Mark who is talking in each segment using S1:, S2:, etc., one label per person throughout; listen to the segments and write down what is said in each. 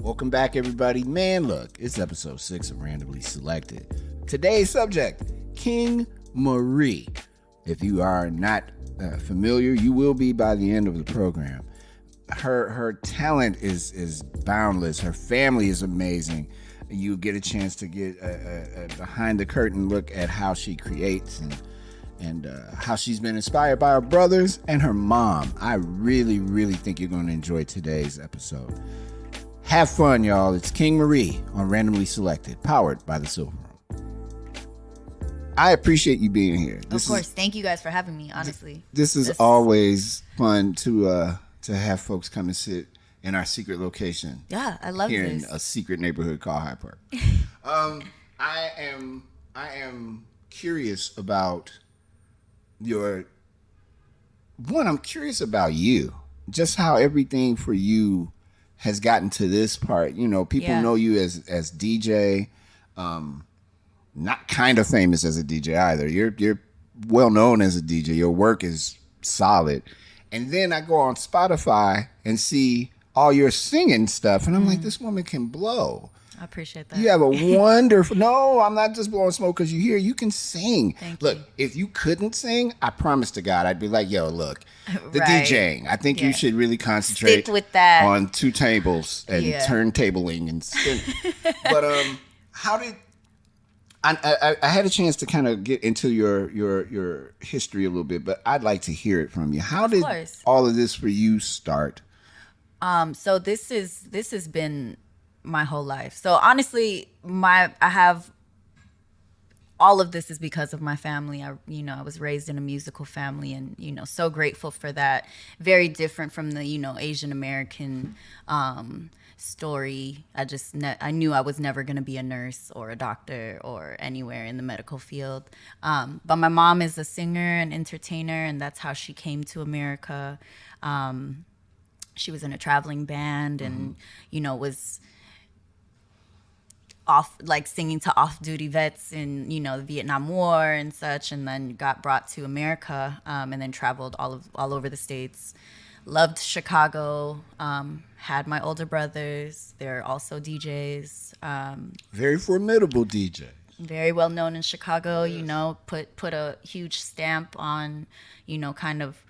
S1: Welcome back, everybody. Man, look, it's episode 6 of Randomly Selected. Today's subject, King Marie. If you are not familiar, you will be by the end of the program. Her talent is boundless. Her family is amazing. You get a chance to get a behind the curtain look at how she creates and how she's been inspired by her brothers and her mom. I really, really think you're going to enjoy today's episode. Have fun, y'all. It's King Marie on Randomly Selected, powered by the Silver Room. I appreciate you being here.
S2: Of course. Thank you guys for having me, honestly.
S1: This is always fun to have folks come and sit in our secret location.
S2: Yeah, I love
S1: here
S2: this.
S1: In a secret neighborhood called Hyde Park. I am curious about I'm curious about you. Just how everything for you has gotten to this part. You know, people know you as DJ. Not kind of famous as a DJ either. You're well known as a DJ. Your work is solid. And then I go on Spotify and see all your singing stuff, and I'm like, this woman can blow.
S2: I appreciate that.
S1: You have a wonderful... No, I'm not just blowing smoke because you're here. You can sing.
S2: Thank
S1: look,
S2: you.
S1: if you couldn't sing, I promise to God, I'd be like, yo, look, the
S2: Right.
S1: DJing. I think you should really concentrate
S2: Stick with that.
S1: on two tables and turntabling and spinning. But how did... I had a chance to kind of get into your history a little bit, but I'd like to hear it from you. How did all of this for you start?
S2: So this has been my whole life. So honestly, I have all of this is because of my family. I was raised in a musical family, and so grateful for that. Very different from the Asian American story. I knew I was never going to be a nurse or a doctor or anywhere in the medical field. But my mom is a singer and entertainer, and that's how she came to America. She was in a traveling band and, was off, like singing to off-duty vets in, the Vietnam War and such, and then got brought to America and then traveled all over the States. Loved Chicago, had my older brothers. They're also DJs.
S1: Very formidable DJ.
S2: Very well known in Chicago, put a huge stamp on, kind of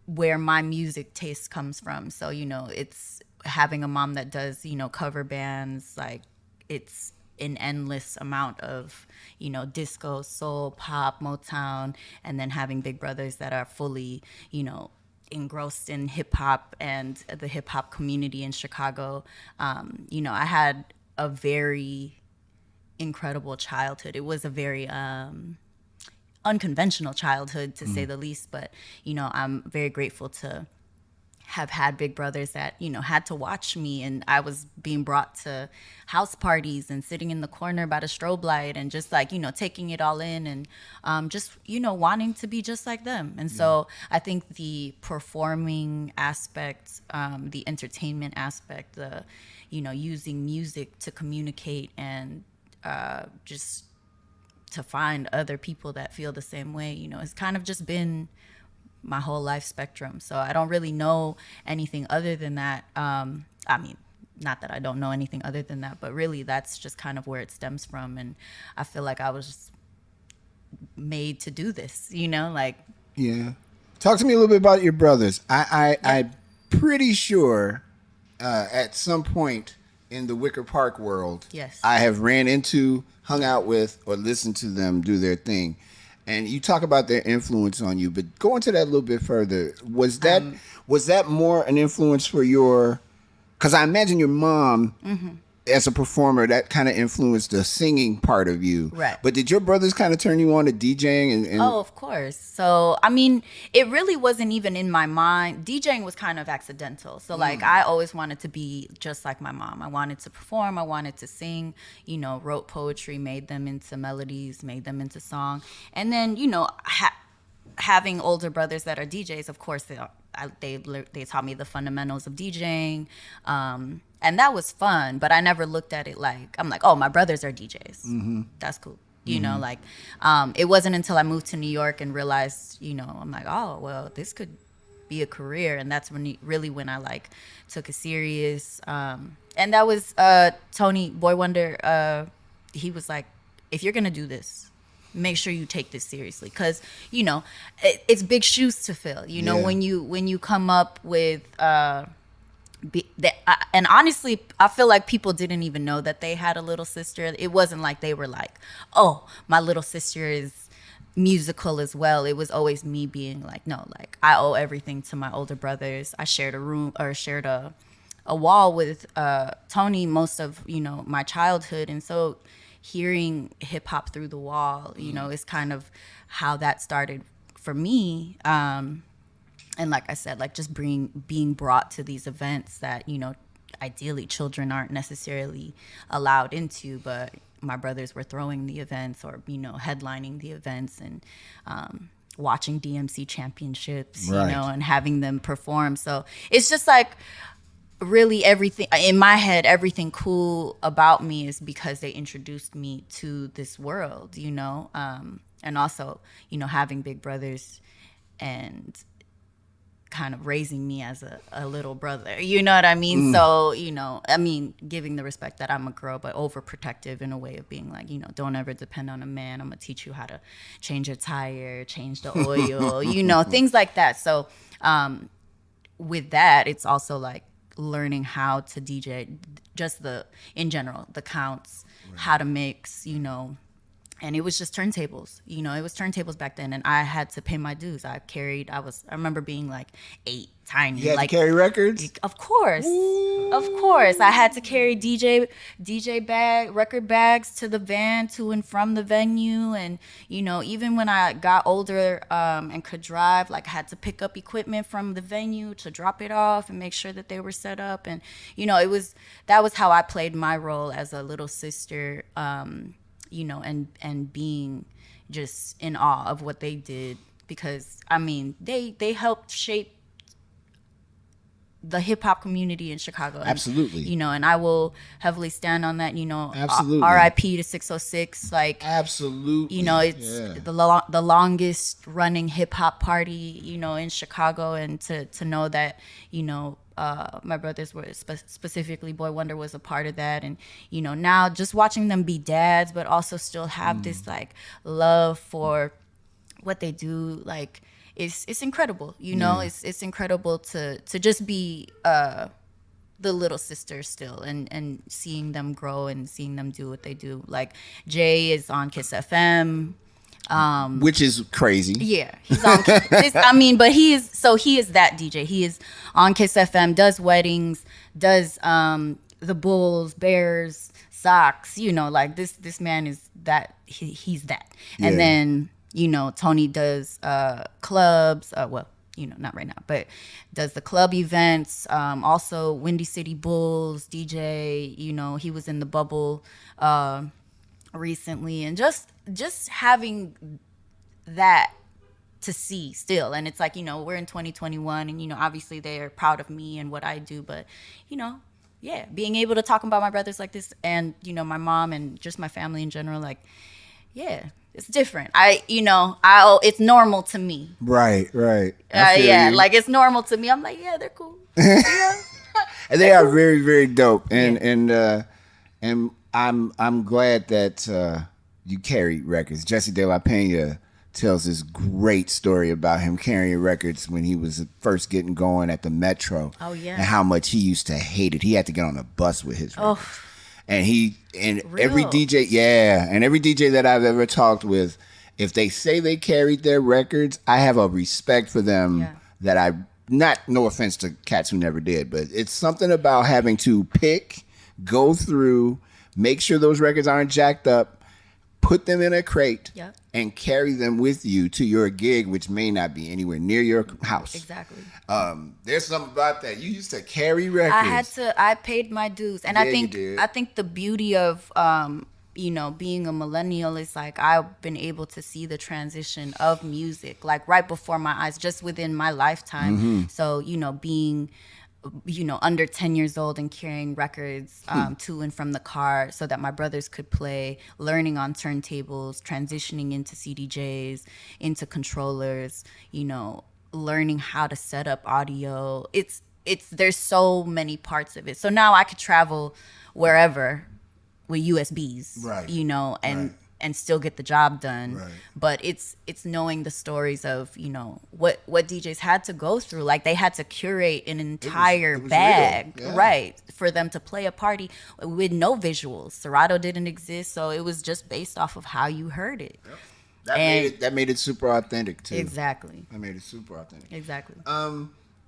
S2: where my music taste comes from. So, it's having a mom that does, cover bands, like it's an endless amount of, disco, soul, pop, Motown, and then having big brothers that are fully, engrossed in hip hop and the hip hop community in Chicago. I had a very incredible childhood. It was a very unconventional childhood, to say the least, but I'm very grateful to have had big brothers that had to watch me, and I was being brought to house parties and sitting in the corner by the strobe light and just like taking it all in and just wanting to be just like them. And so I think the performing aspect, the entertainment aspect, the using music to communicate and just to find other people that feel the same way, it's kind of just been my whole life spectrum. So I don't really know anything other than that. I mean, not that I don't know anything other than that, but really that's just kind of where it stems from. And I feel like I was made to do this, like. Yeah.
S1: Talk to me a little bit about your brothers. I'm pretty sure at some point in the Wicker Park world, I have hung out with, or listened to them do their thing. And you talk about their influence on you, but go into that a little bit further. Was that more an influence for your? Because I imagine your mom, as a performer, that kind of influenced the singing part of you.
S2: Right.
S1: But did your brothers kind of turn you on to DJing? And
S2: Oh, of course. So, I mean, it really wasn't even in my mind. DJing was kind of accidental. So, like, I always wanted to be just like my mom. I wanted to perform. I wanted to sing, wrote poetry, made them into melodies, made them into song. And then, having older brothers that are DJs, of course, they taught me the fundamentals of DJing. And that was fun, but I never looked at it like, I'm like, oh, my brothers are DJs. That's cool. It wasn't until I moved to New York and realized, I'm like, oh, well, this could be a career. And that's when I like took it serious. And that was Tony Boy Wonder. He was like, if you're gonna do this, make sure you take this seriously, because it's big shoes to fill. When you come up with and honestly, I feel like people didn't even know that they had a little sister. It wasn't like they were like, oh, my little sister is musical as well. It was always me being like, no, like I owe everything to my older brothers. I shared a wall with Tony most of my childhood, and so hearing hip hop through the wall, is kind of how that started for me. And like I said, like just being brought to these events that, ideally children aren't necessarily allowed into, but my brothers were throwing the events or, headlining the events, and watching DMC championships,
S1: right.
S2: And having them perform. So it's just like really everything in my head, everything cool about me is because they introduced me to this world, and also, having big brothers and kind of raising me as a little brother, you know what I mean? So, giving the respect that I'm a girl, but overprotective in a way of being like, don't ever depend on a man. I'm gonna teach you how to change your tire, change the oil, things like that. So with that, it's also like learning how to DJ, just in general, the counts, right. How to mix, and it was just turntables, it was turntables back then, and I had to pay my dues. I remember being like 8, tiny.
S1: You had
S2: like,
S1: to carry records?
S2: Of course.
S1: Ooh.
S2: Of course. I had to carry record bags to the van, to and from the venue. And, even when I got older and could drive, like I had to pick up equipment from the venue to drop it off and make sure that they were set up. And, that was how I played my role as a little sister, and being just in awe of what they did, because they helped shape the hip hop community in Chicago. And,
S1: absolutely.
S2: And I will heavily stand on that,
S1: absolutely.
S2: R.I.P. to 606. Like,
S1: absolutely.
S2: It's the longest running hip hop party, in Chicago, and to know that, my brothers were specifically Boy Wonder was a part of that. And, now just watching them be dads, but also still have this like love for what they do. Like, it's incredible, it's incredible to just be the little sister still, and seeing them grow and seeing them do what they do. Like, Jay is on Kiss FM.
S1: Which is crazy.
S2: Yeah, he's on. But he is that DJ. He is on Kiss FM, does weddings, does the Bulls, Bears, Sox. Like this man is that. He's that.
S1: Yeah.
S2: And then Tony does clubs. Not right now, but does the club events. Also, Windy City Bulls DJ. He was in the bubble recently, and just having that to see still. And it's like, we're in 2021, and obviously they are proud of me and what I do, but being able to talk about my brothers like this, and my mom and just my family in general, like, it's different. It's normal to me.
S1: Right.
S2: Like, it's normal to me. I'm like, they're cool. Yeah.
S1: And they are very, very dope. And I'm glad that you carry records. Jesse De La Pena tells this great story about him carrying records when he was first getting going at the Metro.
S2: Oh, yeah.
S1: And how much he used to hate it. He had to get on a bus with his records.
S2: Oh.
S1: And every
S2: Real?
S1: DJ that I've ever talked with, if they say they carried their records, I have a respect for them that no offense to cats who never did, but it's something about having to pick, go through, make sure those records aren't jacked up, put them in a crate, and carry them with you to your gig, which may not be anywhere near your house.
S2: Exactly.
S1: There's something about that. You used to carry records.
S2: I paid my dues. And I think the beauty of, being a millennial is like, I've been able to see the transition of music, like right before my eyes, just within my lifetime. Mm-hmm. So, being under 10 years old and carrying records to and from the car so that my brothers could play, learning on turntables, transitioning into CDJs, into controllers, learning how to set up audio. It's there's so many parts of it. So now I could travel wherever with USBs,
S1: Right.
S2: you know,
S1: Right.
S2: and still get the job done.
S1: Right.
S2: But it's knowing the stories of, you know, what DJs had to go through. Like they had to curate an entire
S1: it was
S2: bag,
S1: real. Yeah.
S2: right, for them to play a party with no visuals. Serato didn't exist, so it was just based off of how you heard it.
S1: Yep. That
S2: And-
S1: made it super authentic too.
S2: Exactly.
S1: That made it super authentic.
S2: Exactly.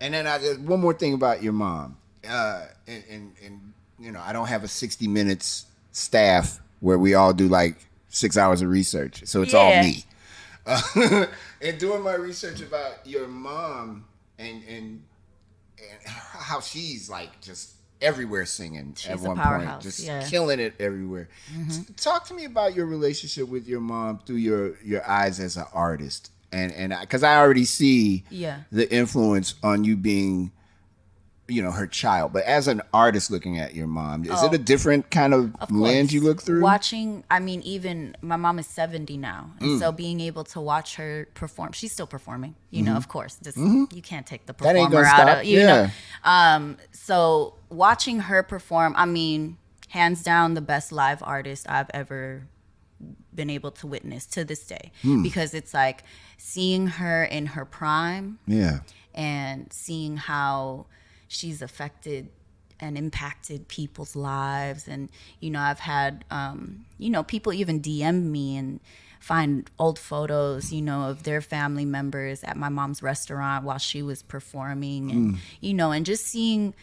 S1: And then one more thing about your mom. And you know, I don't have a 60 minutes staff where we all do like 6 hours of research. So it's all
S2: Yeah.
S1: me. And doing my research about your mom and how she's like just everywhere singing
S2: She's
S1: at
S2: a
S1: one point,
S2: powerhouse,
S1: just
S2: yeah.
S1: killing it everywhere. Talk to me about your relationship with your mom through your eyes as an artist, and because I already see
S2: Yeah.
S1: the influence on you being, you know, her child, but as an artist looking at your mom, is it a different kind of lens you look through?
S2: Watching, I mean, even my mom is 70 now. And so being able to watch her perform, she's still performing, you know, of course. Just, you can't take the
S1: That ain't
S2: performer
S1: gonna
S2: out
S1: stop.
S2: of, you
S1: Yeah.
S2: know. So watching her perform, I mean, hands down the best live artist I've ever been able to witness to this day. Because it's like seeing her in her prime
S1: Yeah.
S2: and seeing how she's affected and impacted people's lives. And, you know, I've had, you know, people even DM me and find old photos, you know, of their family members at my mom's restaurant while she was performing. And, you know, and just seeing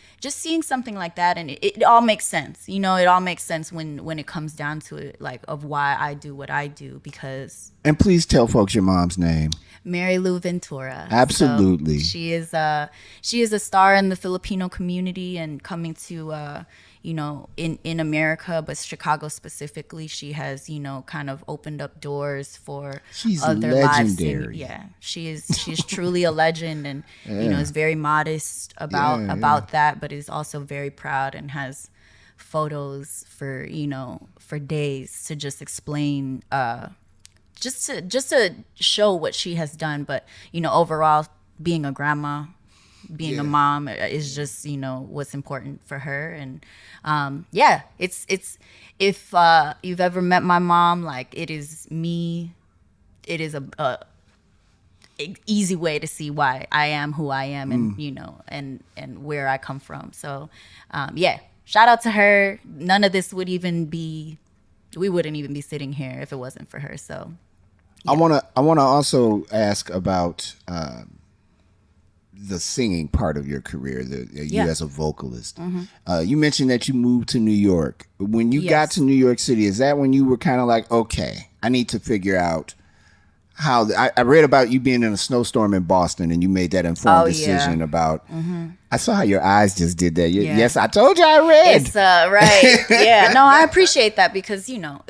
S2: something like that. And it all makes sense. You know, it all makes sense when it comes down to it, like of why I do what I do, because
S1: And please tell folks your mom's name.
S2: Mary Lou Ventura.
S1: Absolutely.
S2: So she is a star in the Filipino community and coming to you know, in America, but Chicago specifically. She has, you know, kind of opened up doors for
S1: She's
S2: other live singing.
S1: legendary.
S2: Yeah, she's truly a legend, and you know, is very modest about
S1: Yeah.
S2: that, but is also very proud and has photos for, you know, for days to just explain just to show what she has done. But, you know, overall, being a grandma, being a mom is just, you know, what's important for her. And it's if you've ever met my mom, like, it is a easy way to see why I am who I am, and you know, and where I come from. So shout out to her. None of this would even be, we wouldn't even be sitting here if it wasn't for her. So
S1: I wanna also ask about the singing part of your career, you as a vocalist. You mentioned that you moved to New York. When you got to New York City, is that when you were kind of like, okay, I need to figure out how I read about you being in a snowstorm in Boston, and you made that informed decision about. I saw how your eyes just did that. Yes, I told you I read.
S2: it's right. Yeah, no, I appreciate that, because, you know,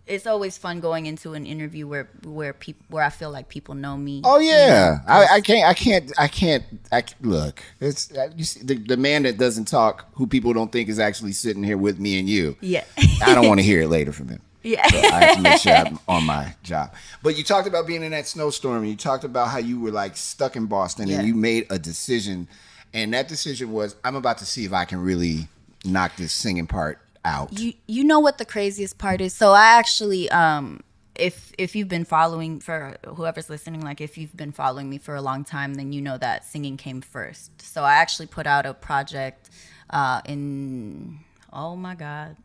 S2: it's always fun going into an interview where I feel like people know me.
S1: Oh yeah,
S2: you know,
S1: I can't look. It's you see, the man that doesn't talk, who people don't think is actually sitting here with me and you.
S2: Yeah.
S1: I don't want to hear it later from him.
S2: Yeah.
S1: So I have to make sure I'm on my job. But you talked about being in that snowstorm, and you talked about how you were like stuck in Boston, and you made a decision, and that decision was, I'm about to see if I can really knock this singing part out.
S2: You know what the craziest part is? So I actually, if you've been following, for whoever's listening, like if you've been following me for a long time, then you know that singing came first. So I actually put out a project in, oh my God,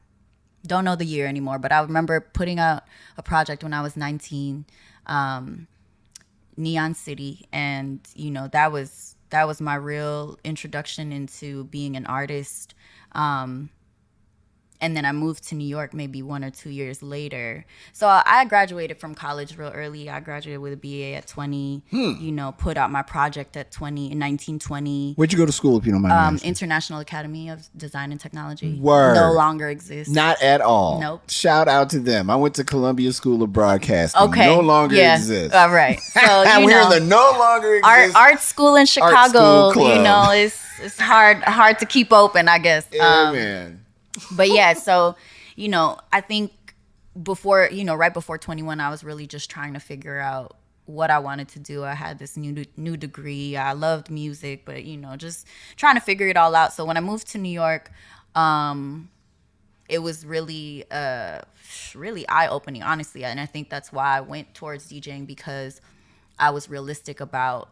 S2: don't know the year anymore, but I remember putting out a project when I was 19, Neon City, and you know, that was my real introduction into being an artist. And then I moved to New York maybe 1 or 2 years later. So I graduated from college real early. I graduated with a BA at 20, you know, put out my project at 1920.
S1: Where'd you go to school, if you don't mind me asking?
S2: International Academy of Design and Technology.
S1: Word.
S2: No longer exists.
S1: Not at all.
S2: Nope.
S1: Shout out to them. I went to Columbia School of Broadcasting.
S2: Okay.
S1: No longer exists.
S2: All right. So, you
S1: We're
S2: know,
S1: in the no longer exists.
S2: art school in Chicago,
S1: school club.
S2: you know, it's hard to keep open, I guess.
S1: Yeah, man.
S2: But yeah, so, you know, I think before, you know, right before 21, I was really just trying to figure out what I wanted to do. I had this new degree. I loved music, but just trying to figure it all out. So when I moved to New York, it was really really eye-opening, honestly. And I think that's why I went towards DJing, because I was realistic about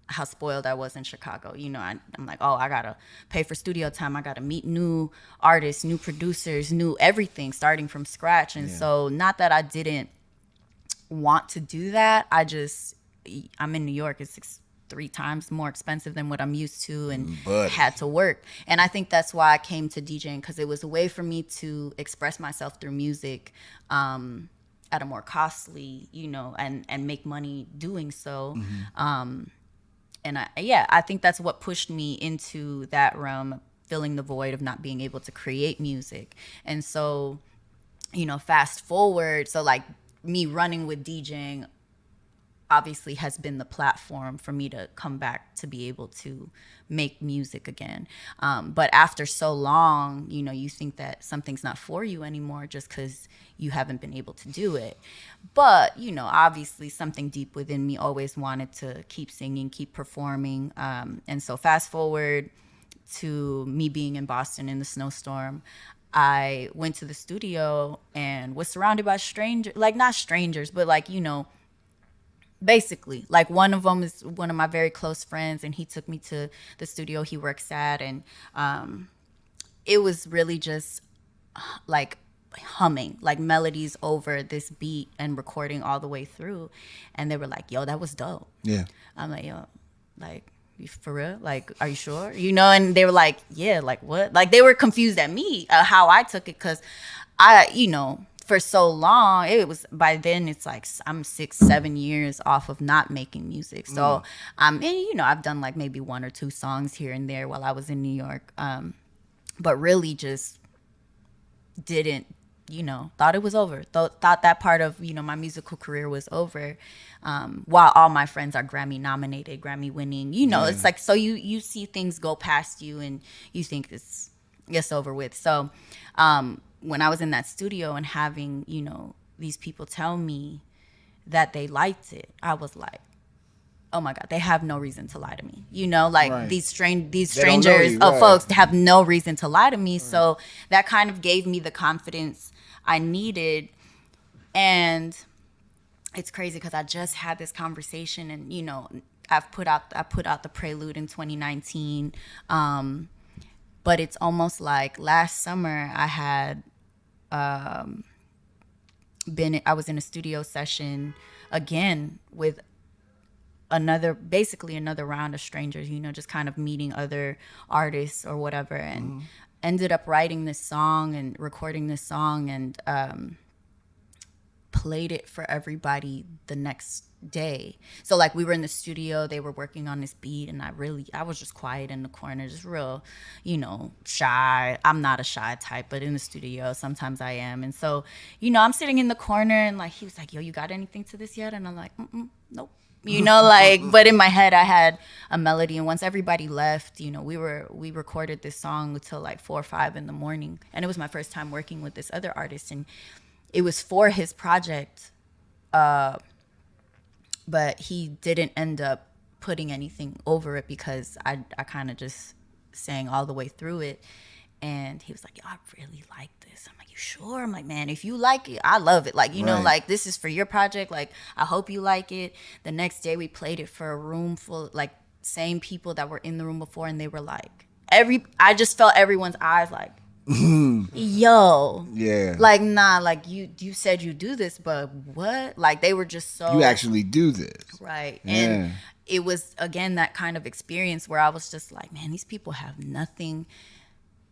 S2: how spoiled I was in Chicago. I'm like, oh, I gotta pay for studio time. I gotta meet new artists, new producers, new everything, starting from scratch. And so, not that I didn't want to do that. I'm in New York. It's 3 times more expensive than what I'm used to, and had to work. And I think that's why I came to DJing, because it was a way for me to express myself through music at a more costly, and make money doing so. And I think that's what pushed me into that realm, filling the void of not being able to create music. And so, fast forward, so like me running with DJing obviously has been the platform for me to come back to be able to make music again. But after so long, you think that something's not for you anymore just because you haven't been able to do it. But, obviously something deep within me always wanted to keep singing, keep performing. And so fast forward to me being in Boston in the snowstorm, I went to the studio and was surrounded by strangers, like not strangers, but like, basically, like one of them is one of my very close friends, and he took me to the studio he works at, and it was really just like humming like melodies over this beat and recording all the way through. And they were like, yo, that was dope.
S1: Yeah.
S2: I'm like, yo, like, you for real? Like, are you sure? And they were like, yeah, like what? Like they were confused at me, how I took it, because for so long, it was, by then it's like I'm 6-7 years off of not making music. So and I've done like maybe 1 or 2 songs here and there while I was in New York, but really just didn't, thought it was over. Thought that part of my musical career was over, while all my friends are Grammy nominated, Grammy winning. It's like, so you see things go past you and you think it's over with. So when I was in that studio and having, these people tell me that they liked it, I was like, oh my God, they have no reason to lie to me.
S1: Right.
S2: these strangers, folks have no reason to lie to me. Right. So that kind of gave me the confidence I needed. And it's crazy because I just had this conversation, and, I put out the Prelude in 2019. But it's almost like last summer I had I was in a studio session again with another round of strangers, just kind of meeting other artists or whatever, and ended up writing this song and recording this song, and played it for everybody the next day. So like we were in the studio, they were working on this beat, and I was just quiet in the corner, just real, shy. I'm not a shy type, but in the studio sometimes I am. And so, I'm sitting in the corner, and like he was like, yo, you got anything to this yet? And I'm like, nope. But in my head I had a melody. And once everybody left, we recorded this song until like 4 or 5 in the morning. And it was my first time working with this other artist, and it was for his project, but he didn't end up putting anything over it because I kind of just sang all the way through it. And he was like, yo, I really like this. I'm like, you sure? I'm like, man, if you like it, I love it. Like, like this is for your project. Like, I hope you like it. The next day we played it for a room full, like same people that were in the room before. And they were like, I just felt everyone's eyes like, yo,
S1: yeah,
S2: like, nah, like you said you do this, but what? Like they were just so,
S1: you actually do this,
S2: right?
S1: Yeah.
S2: And it was again that kind of experience where I was just like, man, these people have nothing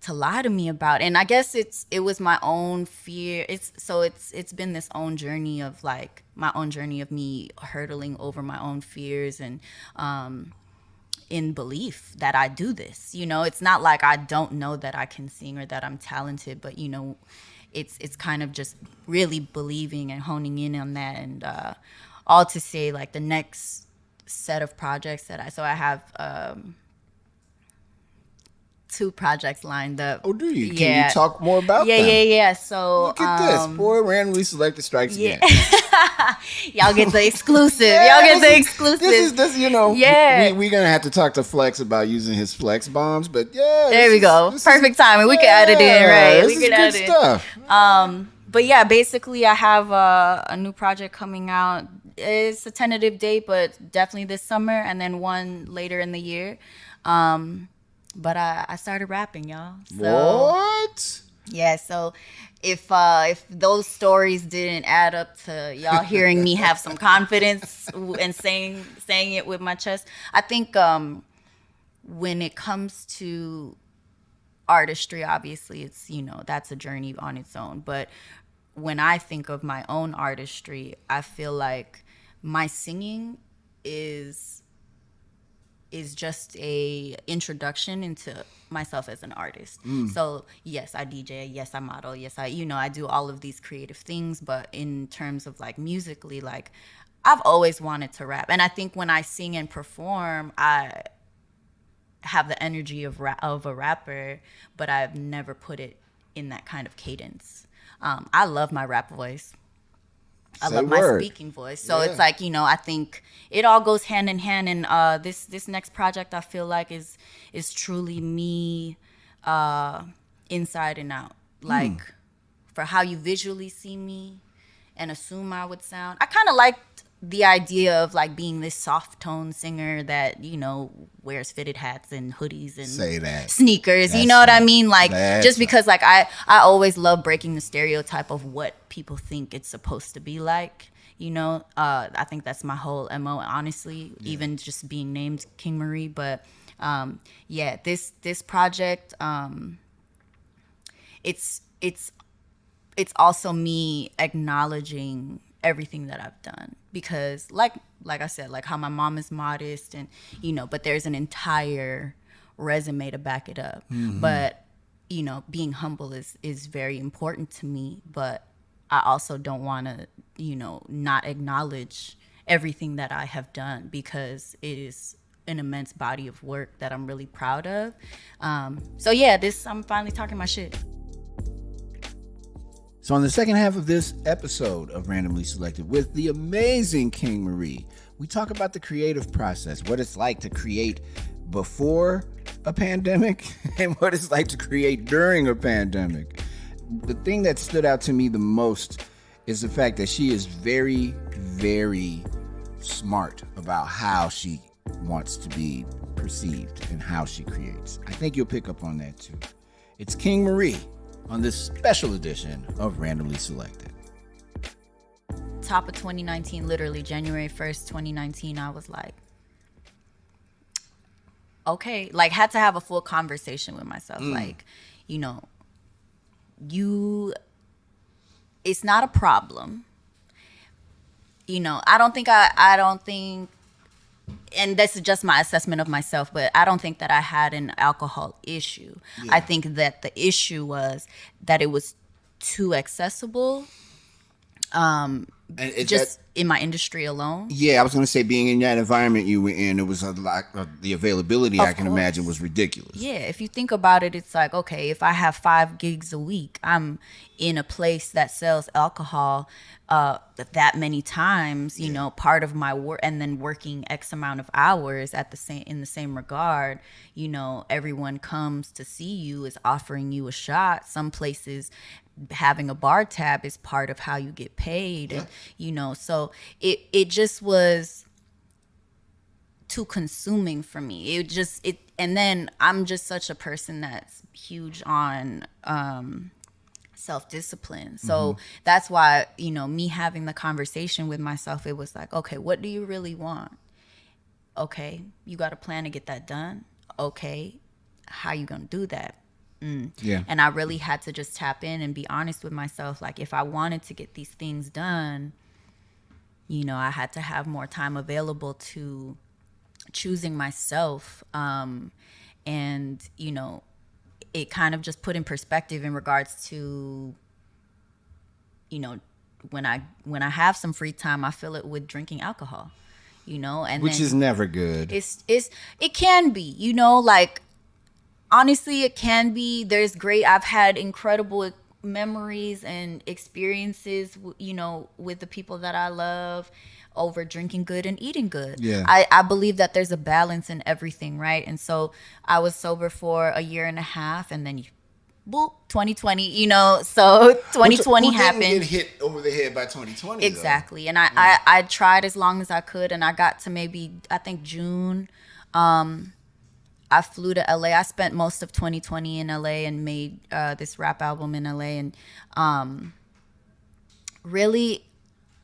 S2: to lie to me about. And I guess it was my own fear. It's been this own journey of like my own journey of me hurdling over my own fears and in belief that I do this. It's not like I don't know that I can sing or that I'm talented, but it's kind of just really believing and honing in on that. And all to say, like the next set of projects that I have 2 projects lined up.
S1: Oh, do you? Can you talk more about them?
S2: Yeah. So
S1: look at this. Boy, randomly selected strikes again.
S2: Y'all get the exclusive. Y'all get the exclusive.
S1: This
S2: Yeah.
S1: We're going to have to talk to Flex about using his Flex bombs, but yeah.
S2: There we go. Perfect timing. We can add it in, right?
S1: This is good stuff.
S2: But yeah, basically I have a new project coming out. It's a tentative date, but definitely this summer, and then one later in the year. But I started rapping, y'all. So,
S1: what?
S2: Yeah, so if those stories didn't add up to y'all hearing me have some confidence and saying it with my chest, I think when it comes to artistry, obviously it's, that's a journey on its own. But when I think of my own artistry, I feel like my singing is just a introduction into myself as an artist. So yes, I DJ, yes, I model, yes, I do all of these creative things. But in terms of like musically, like I've always wanted to rap. And I think when I sing and perform, I have the energy of a rapper, but I've never put it in that kind of cadence. I love my rap voice. I love my speaking voice. So it's like, I think it all goes hand in hand. And this next project I feel like is truly me inside and out. Like for how you visually see me and assume I would sound. I kind of liked the idea of like being this soft tone singer that, wears fitted hats and hoodies and sneakers. You know what I mean? Like just because like I always love breaking the stereotype of what people think it's supposed to be like. I think that's my whole MO, honestly, even just being named King Marie. But this project, it's also me acknowledging everything that I've done, because like I said, like how my mom is modest and but there's an entire resume to back it up. But being humble is very important to me, but I also don't want to not acknowledge everything that I have done, because it is an immense body of work that I'm really proud of. So yeah, I'm finally talking my shit.
S1: So on the second half of this episode of Randomly Selected with the amazing King Marie, we talk about the creative process, what it's like to create before a pandemic and what it's like to create during a pandemic. The thing that stood out to me the most is the fact that she is very, very smart about how she wants to be perceived and how she creates. I think you'll pick up on that too. It's King Marie on this special edition of Randomly Selected.
S2: Top of 2019, literally January 1st, 2019, I was like, okay, like had to have a full conversation with myself. Like, it's not a problem. I don't think, and this is just my assessment of myself, but I don't think that I had an alcohol issue. Yeah. I think that the issue was that it was too accessible. In my industry alone. Yeah,
S1: I was going to say, being in that environment you were in, it was a lot of the availability, I can imagine, was ridiculous.
S2: Yeah, if you think about it, it's like, okay, if I have 5 gigs a week, I'm in a place that sells alcohol that many times, part of my work, and then working X amount of hours in the same regard, everyone comes to see you, is offering you a shot. Some places having a bar tab is part of how you get paid. Yeah. And, so it just was too consuming for me. And then I'm just such a person that's huge on self-discipline. So that's why, me having the conversation with myself, it was like, okay, what do you really want? Okay, you got a plan to get that done. Okay, how you gonna do that? Yeah. And I really had to just tap in and be honest with myself. Like, if I wanted to get these things done, I had to have more time available to choosing myself. And, it kind of just put in perspective in regards to, when I have some free time, I fill it with drinking alcohol, and
S1: which is never good.
S2: It can be, like, Honestly, it can be. I've had incredible memories and experiences, with the people that I love over drinking good and eating good.
S1: Yeah.
S2: I believe that there's a balance in everything, right? And so I was sober for a year and a half, and then boop, 2020, so 2020
S1: who
S2: happened.
S1: didn't get hit over the head by 2020?
S2: Exactly. And I tried as long as I could, and I got to maybe, I think, June. I flew to LA. I spent most of 2020 in LA and made this rap album in LA. And really,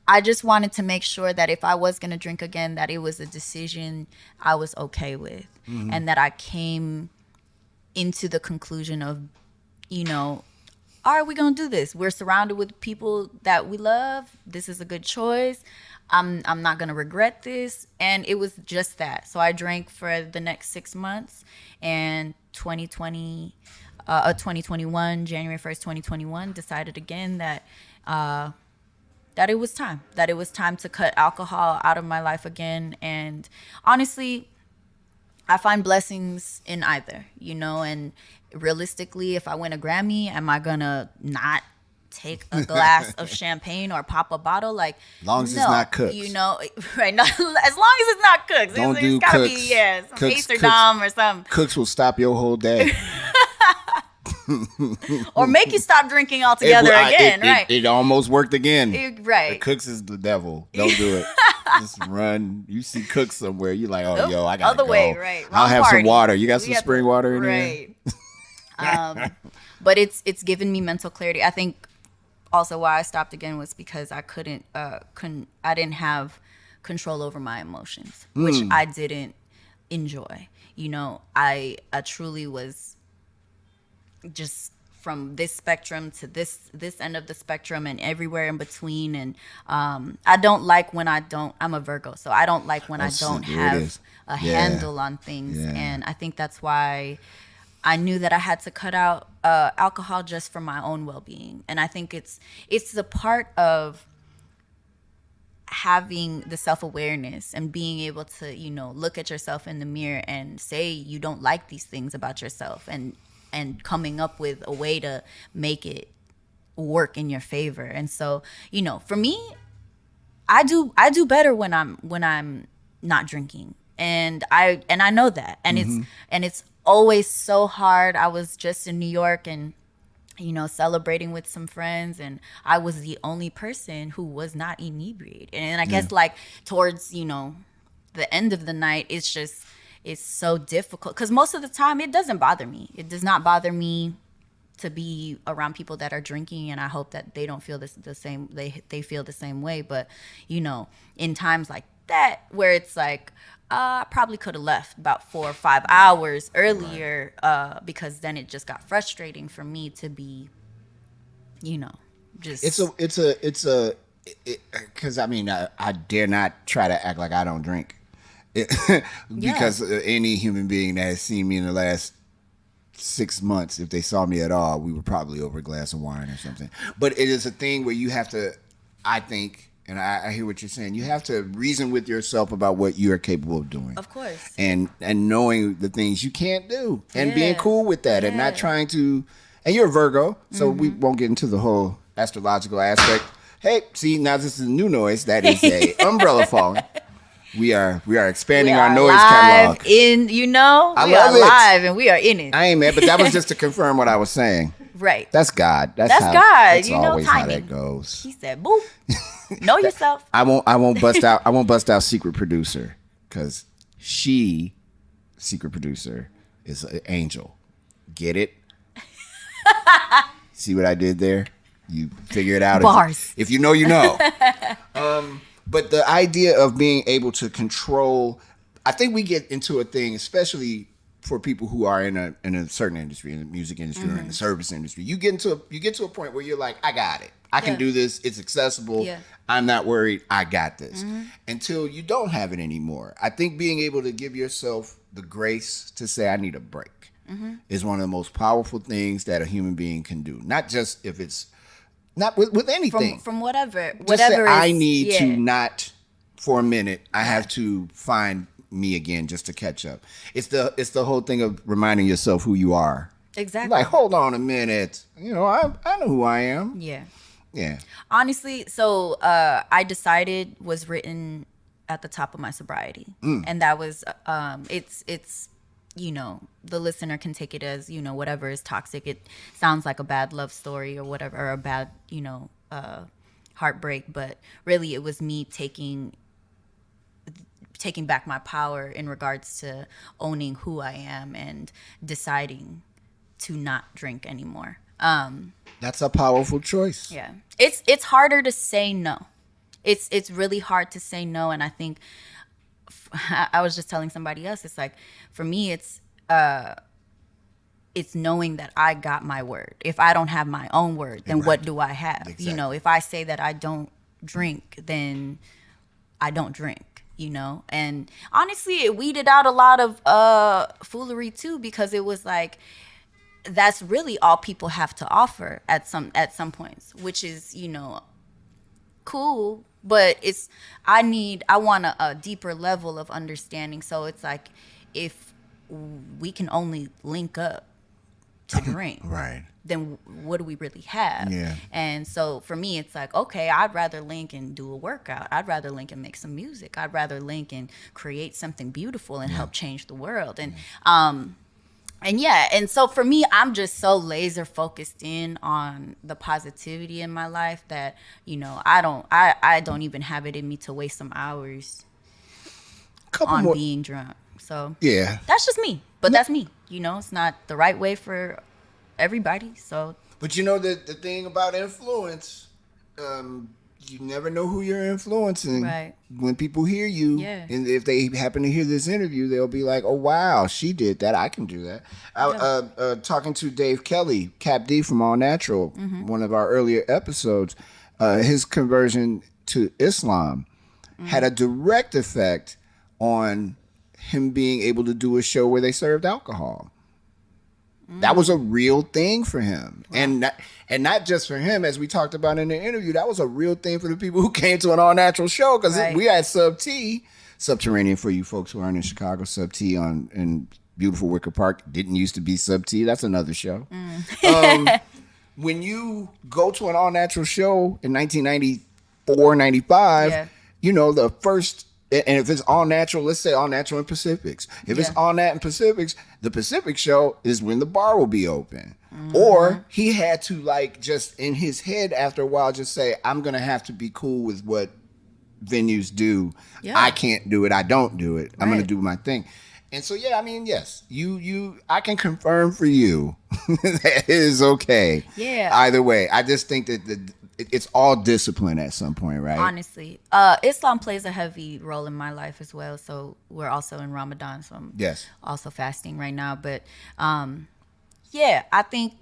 S2: I just wanted to make sure that if I was going to drink again, that it was a decision I was okay with. And that I came into the conclusion of, all right, we're going to do this. We're surrounded with people that we love. This is a good choice. I'm not going to regret this. And it was just that. So I drank for the next 6 months, and 2021, January 1st, 2021, decided again that it was time, to cut alcohol out of my life again. And honestly, I find blessings in either, and realistically, if I win a Grammy, am I going to not take a glass of champagne or pop a bottle? Like,
S1: as long as it's not cooked,
S2: right? No, as long as it's not cooked. It's gotta
S1: cooks.
S2: Be some Amsterdam or something.
S1: Cooks will stop your whole day.
S2: Or make you stop drinking altogether again, right?
S1: It almost worked again.
S2: Right.
S1: The Cooks is the devil. Don't do it. Just run. You see Cooks somewhere, you like, oh, yo, I gotta go.
S2: Other way, right?
S1: I'll have some water. You got some spring water in
S2: right. There? But it's given me mental clarity. I think also why I stopped again was because I I didn't have control over my emotions, which I didn't enjoy. I truly was just from this spectrum to this end of the spectrum and everywhere in between. And I don't like when I'm a Virgo, so I don't like when I don't have a handle on things. Yeah. And I think that's why I knew that I had to cut out alcohol just for my own well-being. And I think it's a part of having the self-awareness and being able to, look at yourself in the mirror and say you don't like these things about yourself, and coming up with a way to make it work in your favor. And so, for me, I do better when I'm not drinking. And I know that. And it's always so hard. I was just in New York and celebrating with some friends, and I was the only person who was not inebriated. And I guess like towards, the end of the night, it's so difficult because most of the time it doesn't bother me. It does not bother me to be around people that are drinking, and I hope that they don't feel the same. They feel the same way. But in times like that where it's like, I probably could have left about 4 or 5 hours earlier, because then it just got frustrating for me to be, just.
S1: Because I dare not try to act like I don't drink. Because any human being that has seen me in the last 6 months, if they saw me at all, we were probably over a glass of wine or something. But it is a thing where you have to, I think, and I hear what you're saying, you have to reason with yourself about what you are capable of doing.
S2: Of course.
S1: And knowing the things you can't do and being cool with that and not trying to, and you're a Virgo, so we won't get into the whole astrological aspect. Hey, see, now this is a new noise. That is a umbrella falling. We are expanding our noise catalog.
S2: We are live and we are in it.
S1: I ain't mad, but that was just to confirm what I was saying.
S2: Right.
S1: That's God. That's
S2: God.
S1: That's always timing. How that goes.
S2: He said, "Boop, know yourself."
S1: I won't bust out. I won't bust out secret producer because secret producer is an angel. Get it? See what I did there? You figure it out.
S2: Bars.
S1: If you know, you know. But the idea of being able to control, I think we get into a thing, especially for people who are in a certain industry, in the music industry or in the service industry. You get to a point where you're like, I got it. I can do this. It's accessible. Yeah. I'm not worried. I got this. Until you don't have it anymore. I think being able to give yourself the grace to say, I need a break, is one of the most powerful things that a human being can do. Not just if it's not with anything.
S2: From whatever.
S1: Just say, I need to not, for a minute, I have to find me again just to catch up. It's the whole thing of reminding yourself who you are.
S2: Exactly.
S1: Like, hold on a minute. You know, I know who I am.
S2: Yeah.
S1: Yeah.
S2: Honestly, so I Decided was written at the top of my sobriety. And that was it's you know, the listener can take it as, you know, whatever is toxic. It sounds like a bad love story or whatever, or a bad, you know, heartbreak, but really it was me taking back my power in regards to owning who I am and deciding to not drink anymore.
S1: That's a powerful choice.
S2: Yeah. It's harder to say no. It's really hard to say no, and I think I was just telling somebody else, it's like, for me, it's knowing that I got my word. If I don't have my own word, then what do I have?
S1: Exactly.
S2: You know, if I say that I don't drink, then I don't drink, you know? And honestly, it weeded out a lot of foolery too, because it was like, that's really all people have to offer at some points, which is, you know, cool, but I want a deeper level of understanding. So it's like, if we can only link up to drink,
S1: Right.
S2: then what do we really have?
S1: Yeah.
S2: And so for me, it's like, okay, I'd rather link and do a workout. I'd rather link and make some music. I'd rather link and create something beautiful and help change the world. And so for me, I'm just so laser focused in on the positivity in my life that, you know, I don't even have it in me to waste some hours on being drunk. So
S1: Yeah.
S2: that's just me. But that's me. You know, it's not the right way for everybody. So,
S1: But you know, the thing about influence, you never know who you're influencing.
S2: Right.
S1: When people hear you,
S2: Yeah.
S1: and if they happen to hear this interview, they'll be like, "Oh wow, she did that. I can do that." Talking to Dave Kelly, Cap D from All Natural, one of our earlier episodes, his conversion to Islam had a direct effect on him being able to do a show where they served alcohol. That was a real thing for him. Wow. And not just for him, as we talked about in the interview, that was a real thing for the people who came to an All Natural show, because we had Sub T, Subterranean for you folks who aren't in Chicago, Sub T in beautiful Wicker Park. Didn't used to be Sub T. That's another show. When you go to an All Natural show in 1994, 95, you know, the first... And if it's All Natural, let's say All Natural in Pacifics. If it's All Nat in Pacifics, the Pacific show is when the bar will be open. Or he had to, like, just in his head after a while just say, I'm going to have to be cool with what venues do. I can't do it. I don't do it. I'm going to do my thing. And so, yeah, I mean, yes, I can confirm for you that it is okay.
S2: Yeah.
S1: Either way. I just think that it's all discipline at some point, right?
S2: Honestly, Islam plays a heavy role in my life as well. So we're also in Ramadan, so I'm also fasting right now. But yeah, I think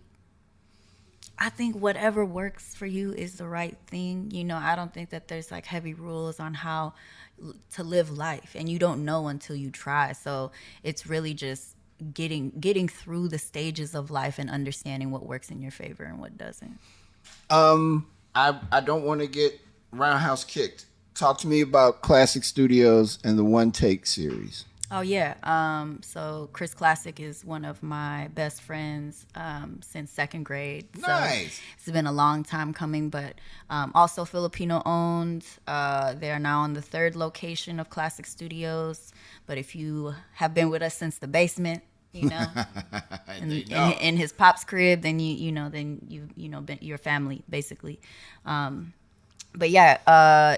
S2: whatever works for you is the right thing. You know, I don't think that there's like heavy rules on how to live life, and you don't know until you try. So it's really just getting through the stages of life and understanding what works in your favor and what doesn't.
S1: I don't want to get Roundhouse kicked. Talk to me about Classic Studios and the One Take series.
S2: Oh, yeah. So Chris Classic is one of my best friends since second grade.
S1: Nice.
S2: So it's been a long time coming, but also Filipino owned. They are now on the third location of Classic Studios. But if you have been with us since the basement, you know, in his pop's crib, then you've been your family basically. But yeah,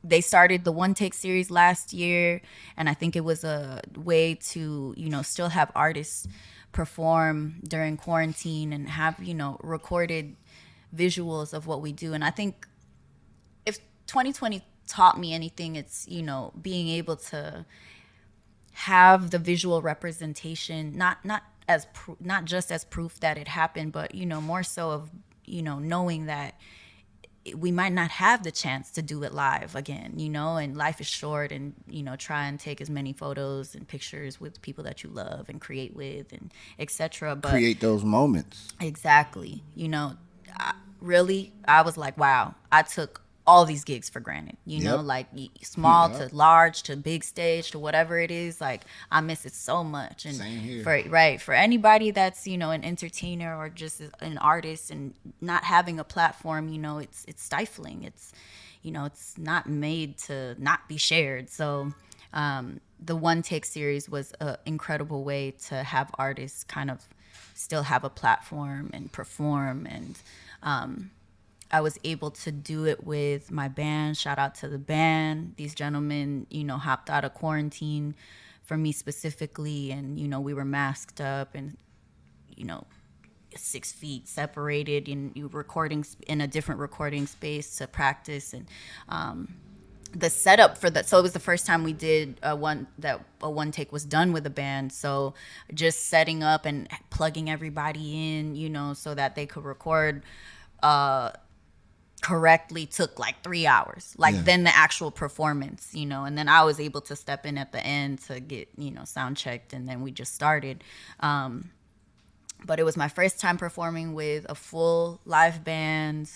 S2: they started the One Take series last year, and I think it was a way to, you know, still have artists perform during quarantine and have, you know, recorded visuals of what we do. And I think if 2020 taught me anything, it's, you know, being able to have the visual representation, not just as proof that it happened, but, you know, more so of, you know, knowing that we might not have the chance to do it live again, you know, and life is short, and, you know, try and take as many photos and pictures with people that you love and create with and etc. But
S1: create those moments.
S2: Exactly. You know, I was like, wow, I took all these gigs for granted, you know,
S1: Yep.
S2: like small
S1: Yep.
S2: to large to big stage to whatever it is. Like I miss it so much. And
S1: Same here.
S2: for anybody that's, you know, an entertainer or just an artist and not having a platform, you know, it's stifling. It's, you know, it's not made to not be shared. So the One Take series was an incredible way to have artists kind of still have a platform and perform. And I was able to do it with my band. Shout out to the band. These gentlemen, you know, hopped out of quarantine for me specifically. And, you know, we were masked up and, you know, 6 feet separated and you recording in a different recording space to practice. And the setup for that, so it was the first time we did a one take was done with a band. So just setting up and plugging everybody in, you know, so that they could record correctly took like 3 hours, like then the actual performance, you know. And then I was able to step in at the end to get, you know, sound checked, and then we just started. But it was my first time performing with a full live band,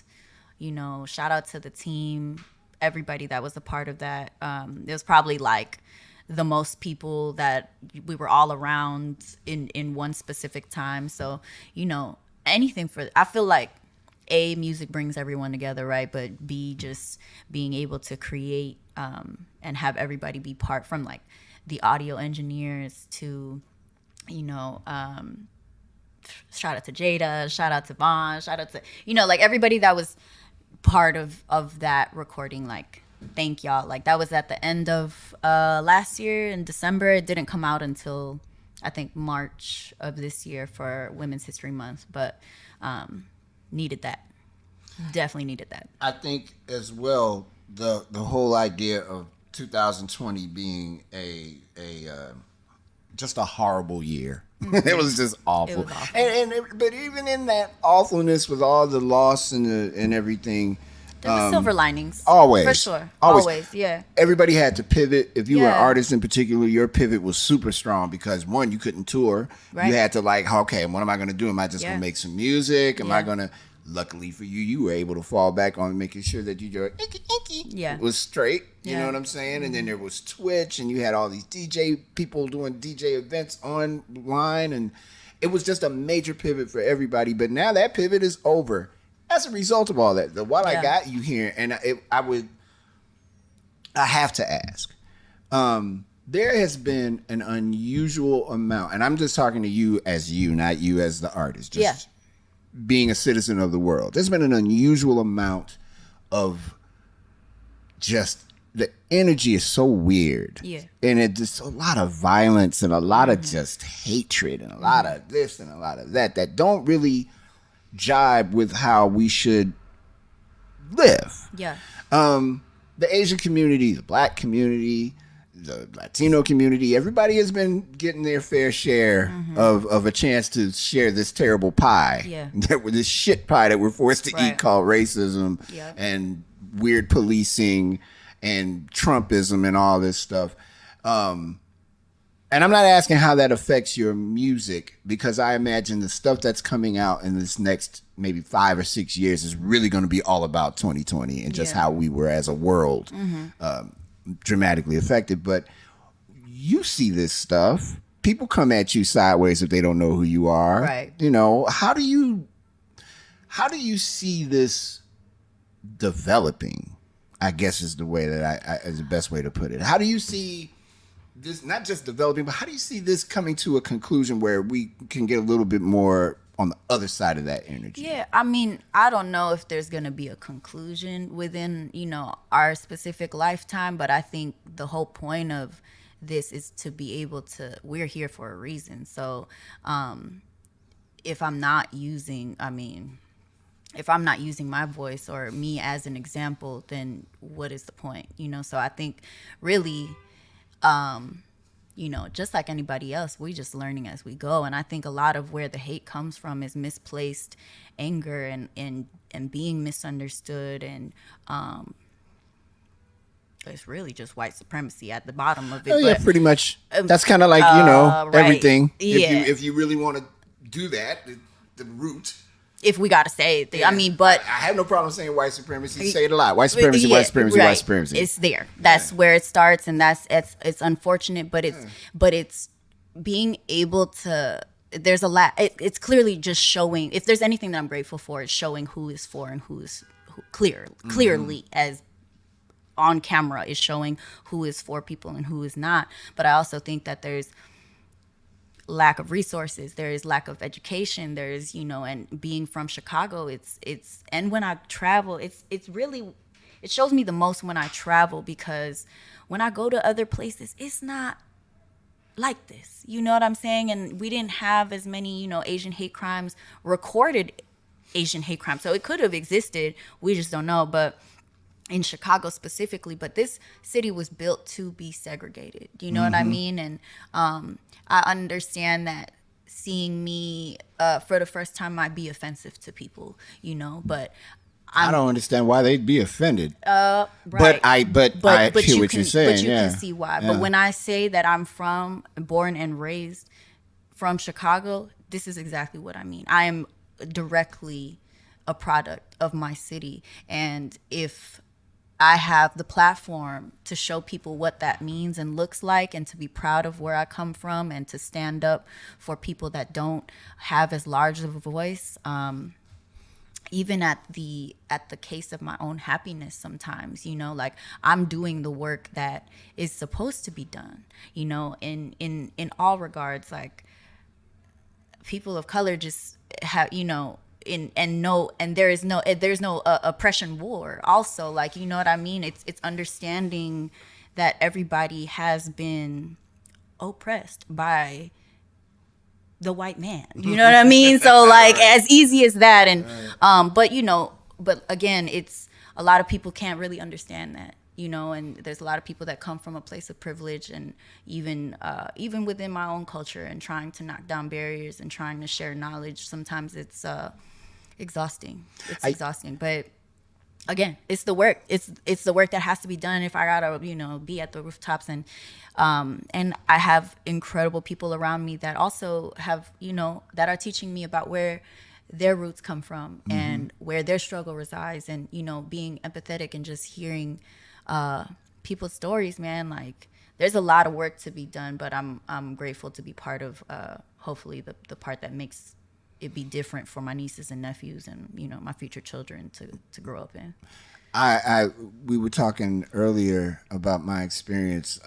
S2: you know. Shout out to the team, everybody that was a part of that. It was probably like the most people that we were all around in one specific time. So, you know, anything for, I feel like A, music brings everyone together, right? But B, just being able to create and have everybody be part, from like the audio engineers to, you know, shout out to Jada, shout out to Vaughn, shout out to, you know, like everybody that was part of that recording. Like, thank y'all. Like that was at the end of last year in December. It didn't come out until I think March of this year for Women's History Month, but needed that. Definitely needed that.
S1: I think as well the whole idea of 2020 being a just a horrible year. Mm-hmm. It was just awful.
S2: It was awful.
S1: But even in that awfulness, with all the loss and everything,
S2: there were silver linings.
S1: Always.
S2: For sure. Always, yeah.
S1: Everybody had to pivot. If you were an
S2: Yeah.
S1: artist in particular, your pivot was super strong because, one, you couldn't tour.
S2: Right.
S1: You had to like, okay, what am I going to do? Am I just going
S2: Yeah.
S1: to make some music? Am I
S2: Yeah.
S1: going to... Luckily for you, you were able to fall back on making sure that your
S2: Yeah.
S1: was straight. You
S2: Yeah.
S1: know what I'm saying? And then there was Twitch, and you had all these DJ people doing DJ events online, and it was just a major pivot for everybody. But now that pivot is over as a result of all that. What I got you here, and I have to ask. There has been an unusual amount, and I'm just talking to you, not you as the artist. Just being a citizen of the world. There's been an unusual amount of just, the energy is so weird.
S2: Yeah.
S1: And it's just a lot of violence and a lot of just hatred and a lot of this and a lot of that don't really jibe with how we should live.
S2: Yeah.
S1: The Asian community, the Black community, the Latino community, everybody has been getting their fair share of a chance to share this terrible pie.
S2: Yeah.
S1: This shit pie that we're forced to eat,
S2: Right.
S1: called racism and weird policing and Trumpism and all this stuff. And I'm not asking how that affects your music, because I imagine the stuff that's coming out in this next maybe 5 or 6 years is really going to be all about 2020 and just how we were as a world dramatically affected. But you see this stuff. People come at you sideways if they don't know who you are.
S2: Right.
S1: You know, how do you see this developing? I guess is the way that is the best way to put it. How do you see this not just developing, but how do you see this coming to a conclusion where we can get a little bit more on the other side of that energy?
S2: Yeah, I mean, I don't know if there's going to be a conclusion within, you know, our specific lifetime, but I think the whole point of this is to be able to, we're here for a reason. So if I'm not using my voice or me as an example, then what is the point? You know, so I think really, you know, just like anybody else, we just learning as we go. And I think a lot of where the hate comes from is misplaced anger and being misunderstood. And it's really just white supremacy at the bottom of it.
S1: Oh, yeah,
S2: but,
S1: pretty much. That's kind of like, you know,
S2: right.
S1: everything.
S2: Yeah.
S1: If you really want to do that, the root.
S2: if we gotta say it. I mean, but
S1: I have no problem saying white supremacy. Say it a lot. White supremacy,
S2: yeah,
S1: white supremacy,
S2: right.
S1: white supremacy.
S2: It's there. That's where it starts, and it's unfortunate, but it's being able to. There's a lot. It's clearly just showing. If there's anything that I'm grateful for, it's showing who is for and who is clearly as on camera is showing who is for people and who is not. But I also think that there's lack of resources, there is lack of education, there's and being from Chicago, it's and when I travel, it's really, it shows me the most when I travel, because when I go to other places, it's not like this, you know what I'm saying? And we didn't have as many Asian hate crimes, recorded Asian hate crimes, so it could have existed, we just don't know. But in Chicago specifically, but this city was built to be segregated. You know what I mean? And I understand that seeing me for the first time might be offensive to people, but
S1: I don't understand why they'd be offended.
S2: Right.
S1: But I hear what you're saying.
S2: But you can see why. Yeah. But when I say that I'm born and raised from Chicago, this is exactly what I mean. I am directly a product of my city. And if I have the platform to show people what that means and looks like, and to be proud of where I come from, and to stand up for people that don't have as large of a voice, even at the case of my own happiness sometimes, like I'm doing the work that is supposed to be done, in all regards. Like, people of color just have, and there's no oppression war also, like, you know what I mean? It's understanding that everybody has been oppressed by the white man, you know what I mean? So like, as easy as that. And but again, it's a lot of people can't really understand that, and there's a lot of people that come from a place of privilege, and even within my own culture, and trying to knock down barriers and trying to share knowledge, sometimes it's exhausting. It's exhausting, but again, it's the work. It's the work that has to be done. If I gotta, be at the rooftops, and I have incredible people around me that also have, that are teaching me about where their roots come from, and where their struggle resides, and being empathetic and just hearing people's stories, man. Like, there's a lot of work to be done, but I'm grateful to be part of hopefully the part that makes it be different for my nieces and nephews, and my future children to grow up in.
S1: We were talking earlier about my experience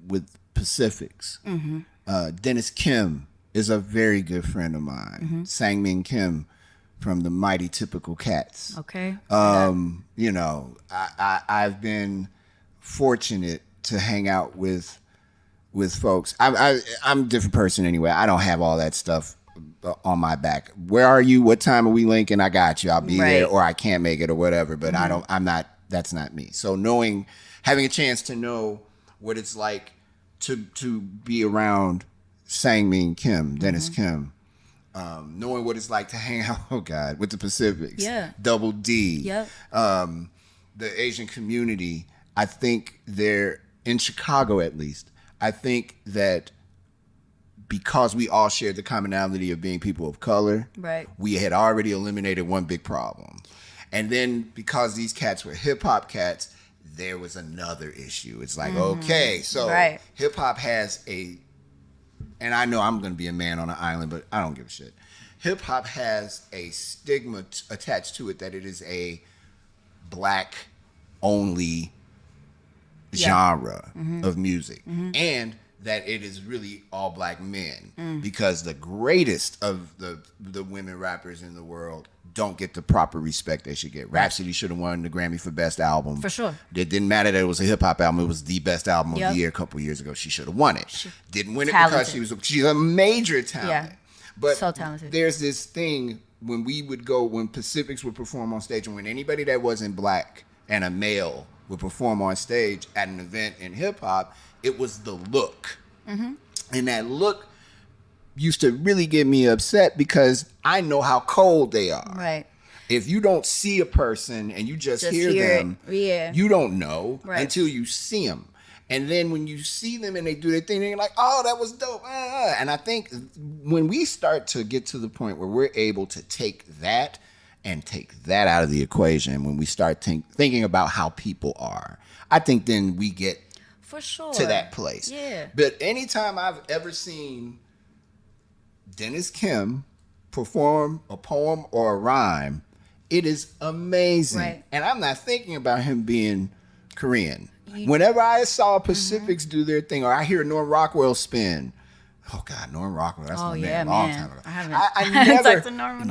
S1: with Pacifics. Dennis Kim is a very good friend of mine. Sangmin Kim from the Mighty Typical Cats.
S2: Okay.
S1: I've been fortunate to hang out with folks. I'm a different person anyway. I don't have all that stuff on my back. Where are you? What time are we linking? I got you. I'll be there, or I can't make it, or whatever. But that's not me. So having a chance to know what it's like to be around Sangmin Kim, Dennis Kim, knowing what it's like to hang out, with the Pacifics, Double D, the Asian community. I think they're in Chicago, at least. I think that because we all shared the commonality of being people of color, we had already eliminated one big problem. And then because these cats were hip hop cats, there was another issue. It's like, okay, so hip hop has and I know I'm going to be a man on an island, but I don't give a shit. Hip hop has a stigma attached to it that it is a black only genre of music, and that it is really all black men, because the greatest of the women rappers in the world don't get the proper respect they should get. Rhapsody should have won the Grammy for Best Album.
S2: For sure.
S1: It didn't matter that it was a hip-hop album. It was the best album of the year a couple years ago. She should have won it. Didn't win it because she's a major talent.
S2: Yeah.
S1: But
S2: so talented.
S1: There's this thing when Pacifics would perform on stage, and when anybody that wasn't black and a male would perform on stage at an event in hip-hop, it was the look. And that look used to really get me upset, because I know how cold they are.
S2: Right.
S1: If you don't see a person and you just hear them, you don't know until you see them. And then when you see them and they do their thing, you're like, oh, that was dope. And I think when we start to get to the point where we're able to take that and take that out of the equation, when we start thinking about how people are, I think then we get
S2: for sure
S1: to that place.
S2: Yeah.
S1: But anytime I've ever seen Dennis Kim perform a poem or a rhyme, it is amazing.
S2: Right.
S1: And I'm not thinking about him being Korean. Whenever I saw Pacifics do their thing, or I hear Norm Rockwell spin, oh God, Norm Rockwell, that's my man, a long time ago. I never
S2: talked to Norm.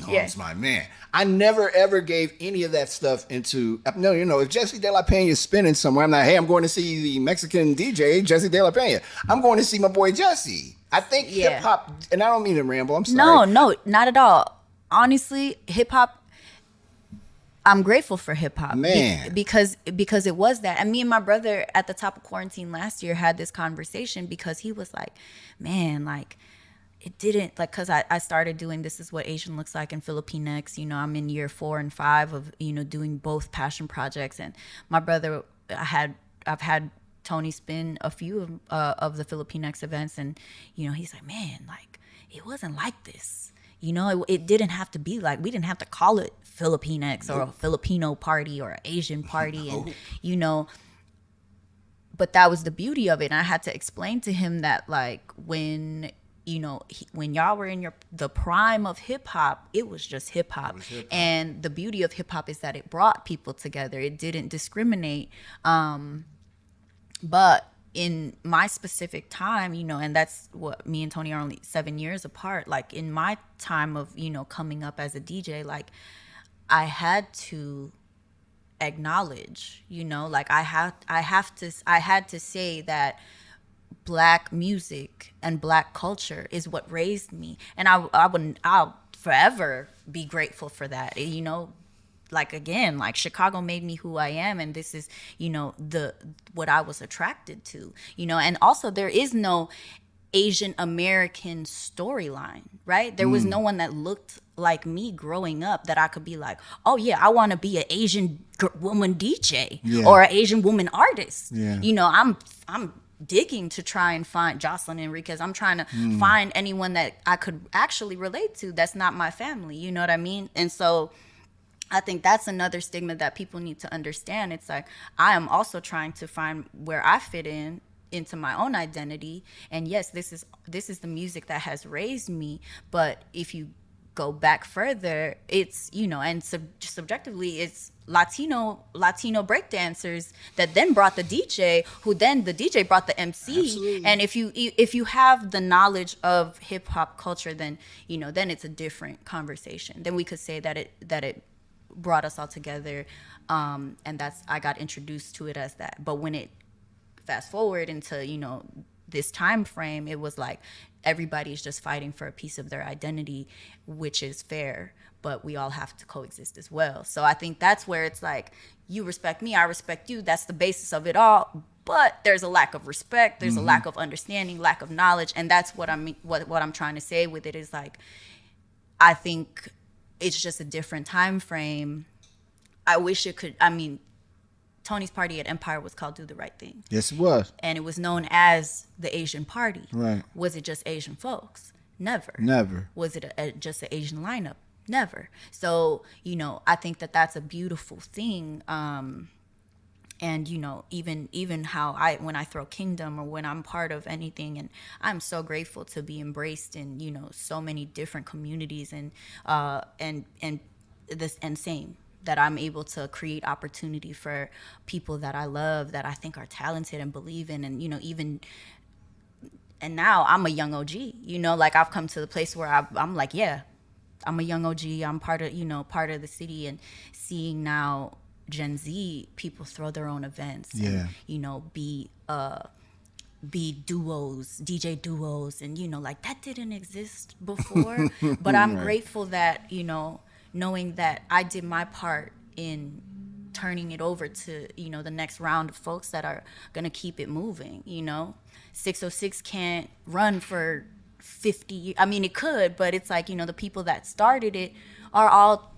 S1: Norm's my man. I never ever gave any of that stuff into, no, if Jesse De La Pena is spinning somewhere, I'm like, hey, I'm going to see the Mexican DJ, Jesse De La Pena. I'm going to see my boy Jesse. I think hip hop, and I don't mean to ramble, I'm sorry.
S2: No, not at all. Honestly, hip hop, I'm grateful for hip hop,
S1: man,
S2: because it was that. And me and my brother at the top of quarantine last year had this conversation, because he was like, man, like it didn't, like, because I started doing This Is What Asian Looks Like in Filipinx. I'm in year 4 and 5 of doing both passion projects. And my brother, I've had Tony spin a few of the Filipinx events, and he's like, man, like it wasn't like this. It didn't have to be like, we didn't have to call it Filipinx or a Filipino party or an Asian party. And, but that was the beauty of it. And I had to explain to him that, like, when y'all were in the prime of hip hop, it was just hip hop. And the beauty of hip hop is that it brought people together. It didn't discriminate. But in my specific time, and that's what, me and Tony are only 7 years apart. Like, in my time of, coming up as a DJ, like, I had to acknowledge, like I had to say that Black music and Black culture is what raised me. And I'll forever be grateful for that. Like, again, like Chicago made me who I am, and this is, what I was attracted to, and also there is no Asian American storyline, right? There was no one that looked like me growing up that I could be like, oh yeah, I want to be an Asian woman DJ or an Asian woman artist. I'm digging to try and find Jocelyn Enriquez. I'm trying to find anyone that I could actually relate to that's not my family. You know what I mean? And so I think that's another stigma that people need to understand. It's like, I am also trying to find where I fit into my own identity. And yes, this is the music that has raised me. But if you go back further, it's, and subjectively, it's Latino breakdancers that then brought the DJ, who then the DJ brought the MC.
S1: Absolutely.
S2: And if you have the knowledge of hip hop culture, then then it's a different conversation. Then we could say that it brought us all together, and I got introduced to it as that. But when it fast forward into this time frame, it was like everybody's just fighting for a piece of their identity, which is fair, but we all have to coexist as well. So I think that's where it's like, you respect me, I respect you. That's the basis of it all. But there's a lack of respect, there's a lack of understanding, lack of knowledge, and that's what what I'm trying to say with it is, like, I think it's just a different time frame. I wish it could. I mean, Tony's party at Empire was called Do the Right Thing.
S1: Yes, it was.
S2: And it was known as the Asian party.
S1: Right.
S2: Was it just Asian folks? Never.
S1: Never.
S2: Was it just an Asian lineup? Never. So, I think that that's a beautiful thing. And, even how when I throw Kingdom or when I'm part of anything, and I'm so grateful to be embraced in, so many different communities and same, that I'm able to create opportunity for people that I love, that I think are talented and believe in. And, and now I'm a young OG, like I've come to the place where I'm like, yeah, I'm a young OG. I'm part of the city, and seeing now Gen Z people throw their own events and, be duos, DJ duos. And, like that didn't exist before, but I'm grateful that, knowing that I did my part in turning it over to, the next round of folks that are going to keep it moving. 606 can't run for 50 years. I mean, it could, but it's like, the people that started it are all,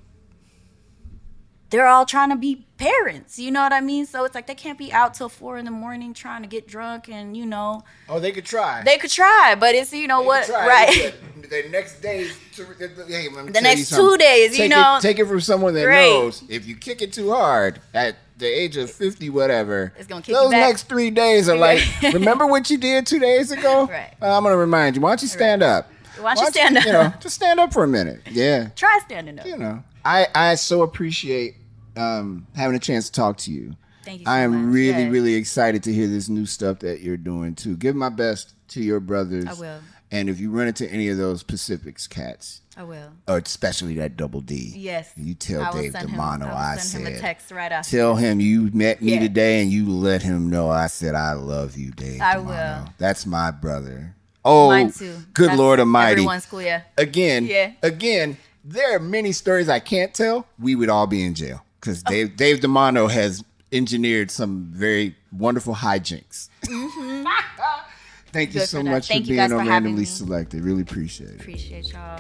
S2: they're all trying to be parents, you know what I mean? So it's like they can't be out till 4 a.m. trying to get drunk and, you know.
S1: Oh, they could try.
S2: They could try, but it's, you know
S1: They
S2: what,
S1: could try.
S2: right?
S1: The next day, hey, let me
S2: The
S1: tell
S2: next
S1: you something.
S2: 2 days, you know.
S1: Take it from someone that
S2: Great.
S1: knows if you kick it too hard at the age of 50, whatever,
S2: It's gonna kick you
S1: those
S2: back.
S1: next 3 days are like, remember what you did 2 days ago?
S2: Right.
S1: I'm going to remind you. Why don't you stand up?
S2: Why don't you stand up?
S1: You know, just stand up for a minute. Yeah.
S2: Try standing up.
S1: You know, I so appreciate having a chance to talk to you.
S2: Thank you so
S1: I am
S2: much.
S1: really,
S2: Yeah.
S1: really excited to hear this new stuff that you're doing too. Give my best to your brothers.
S2: I will.
S1: And if you run into any of those Pacifics cats,
S2: I will.
S1: or especially that Double D,
S2: Yes.
S1: you tell
S2: I will
S1: Dave
S2: send
S1: DeMano
S2: I will
S1: said,
S2: send him a text right after.
S1: tell him you met me
S2: Yeah.
S1: today and you let him know I said I love you, Dave
S2: I
S1: DeMano.
S2: will.
S1: That's my brother. Oh,
S2: Mine too.
S1: good
S2: That's
S1: Lord Almighty.
S2: Everyone's cool, yeah.
S1: Again,
S2: Yeah.
S1: there are many stories I can't tell. We would all be in jail because
S2: Oh.
S1: Dave DeMano has engineered some very wonderful hijinks.
S2: Mm-hmm.
S1: Thank you
S2: Good
S1: so
S2: for that.
S1: much
S2: Thank
S1: for
S2: you
S1: being
S2: guys
S1: on
S2: for having
S1: Randomly
S2: me.
S1: Selected. Really appreciate it.
S2: Appreciate y'all.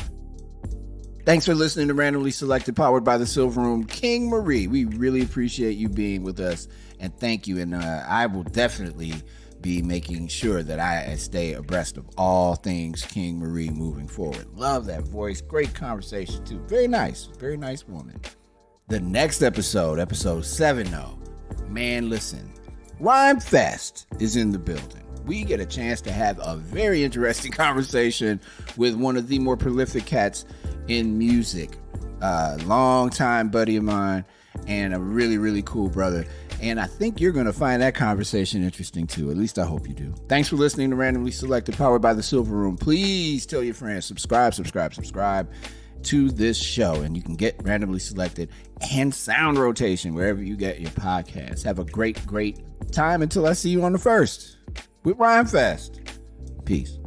S1: Thanks for listening to Randomly Selected, powered by the Silver Room. King Marie, we really appreciate you being with us, and thank you. And I will definitely be making sure that I stay abreast of all things King Marie moving forward. Love that voice. Great conversation, too. Very nice woman. The next episode 7, though, man, listen, Rhyme Fest is in the building. We get a chance to have a very interesting conversation with one of the more prolific cats in music. Long time buddy of mine and a really, really cool brother. And I think you're going to find that conversation interesting too. At least I hope you do. Thanks for listening to Randomly Selected, powered by the Silver Room. Please tell your friends, subscribe to this show. And you can get Randomly Selected and Sound Rotation wherever you get your podcasts. Have a great, great time until I see you on the 1st with Rhyme Fest. Peace.